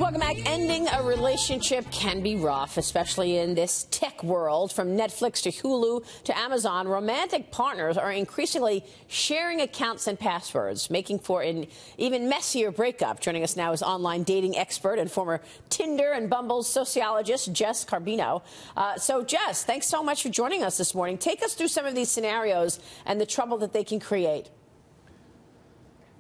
Welcome back. Ending a relationship can be rough, especially in this tech world. From Netflix to Hulu to Amazon, romantic partners are increasingly sharing accounts and passwords, making for an even messier breakup. Joining us now is online dating expert and former Tinder and Bumble sociologist, Jess Carbino. So, Jess, thanks so much for joining us this morning. Take us through some of these scenarios and the trouble that they can create.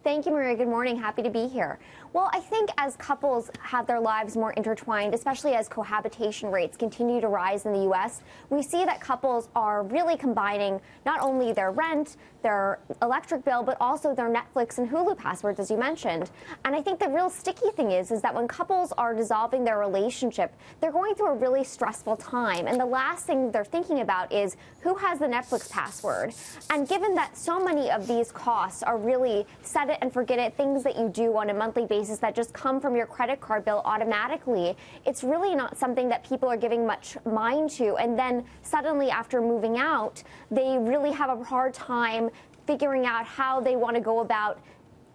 Thank you, Maria. Good morning. Happy to be here. Well, I think as couples have their lives more intertwined, especially as cohabitation rates continue to rise in the U.S., we see that couples are really combining not only their rent, their electric bill, but also their Netflix and Hulu passwords, as you mentioned. And I think the real sticky thing is that when couples are dissolving their relationship, they're going through a really stressful time. And the last thing they're thinking about is who has the Netflix password. And given that so many of these costs are really set it and forget it, things that you do on a monthly basis that just come from your credit card bill automatically, it's really not something that people are giving much mind to. And then suddenly after moving out, they really have a hard time figuring out how they want to go about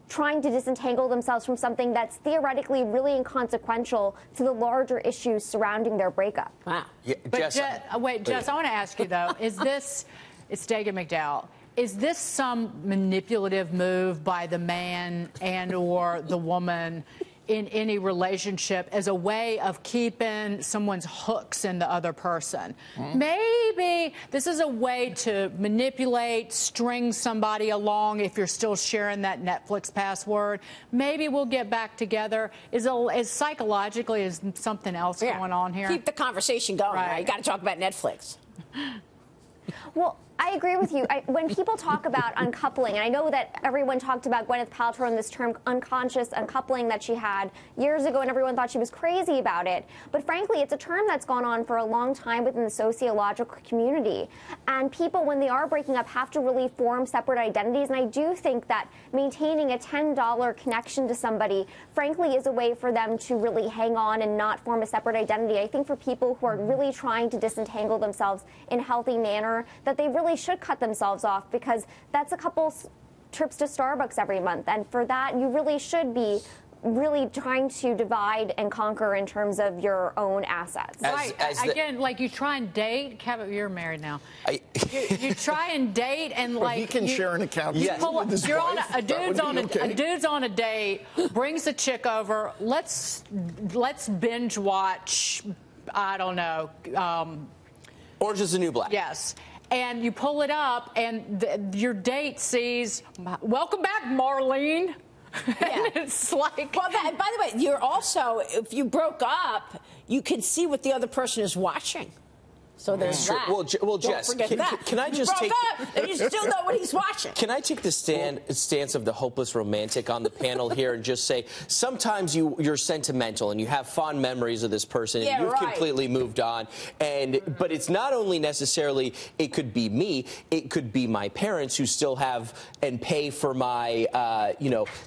trying to disentangle themselves from something that's theoretically really inconsequential to the larger issues surrounding their breakup. Wow. Yeah, But Jess, Jess, I want to ask you, though, is this, it's Dagan McDowell, is this some manipulative move by the man and or the woman in any relationship as a way of keeping someone's hooks in the other person? Maybe this is a way to manipulate, string somebody along if you're still sharing that Netflix password. Maybe we'll get back together. Is psychologically, is something else going on here? Keep the conversation going. Right. Right? You got to talk about Netflix. Well, I agree with you. When people talk about uncoupling, and I know that everyone talked about Gwyneth Paltrow and this term unconscious uncoupling that she had years ago, and everyone thought she was crazy about it. But frankly, it's a term that's gone on for a long time within the sociological community. And people, when they are breaking up, have to really form separate identities. And I do think that maintaining a $10 connection to somebody, frankly, is a way for them to really hang on and not form a separate identity. I think for people who are really trying to disentangle themselves in a healthy manner, that they really should cut themselves off, because that's a couple trips to Starbucks every month. And for that, you really should be really trying to divide and conquer in terms of your own assets. Again, like you try and date. Kevin, you're married now. You try and date and like he can share an account. Yes. You're on a dude's on a date, brings the chick over. Let's binge watch. I don't know. Orange is the New Black. Yes. And you pull it up, and your date sees, "Welcome back, Marlene." Yeah. And it's like... Well, by the way, you're also, if you broke up, you can see what the other person is watching. So there's that. Well, Jess, can I just take... and you still know what he's watching. Can I take the stance of the hopeless romantic on the panel here and just say, sometimes you're sentimental and you have fond memories of this person and you've completely moved on. But it's not only necessarily, it could be me, it could be my parents who still have and pay for my,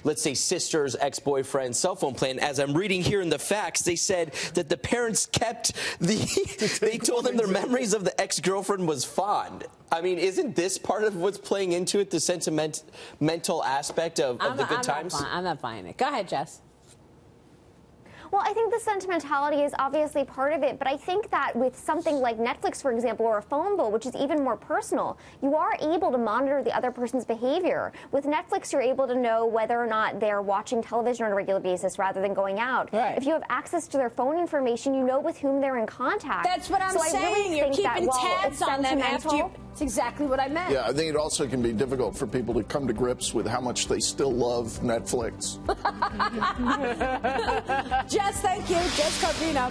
let's say sister's ex-boyfriend's cell phone plan. As I'm reading here in the facts, they said that the parents kept they told them their memories of the ex-girlfriend was fond. I mean, isn't this part of what's playing into it, the sentimental aspect of the good times? I'm not buying it. Go ahead, Jess. Well, I think the sentimentality is obviously part of it, but I think that with something like Netflix, for example, or a phone bill, which is even more personal, you are able to monitor the other person's behavior. With Netflix, you're able to know whether or not they're watching television on a regular basis rather than going out. Right. If you have access to their phone information, you know with whom they're in contact. That's what I'm saying. Really you're keeping that tabs on them after you... That's exactly what I meant. Yeah, I think it also can be difficult for people to come to grips with how much they still love Netflix. Jess, thank you. Jess Carbino.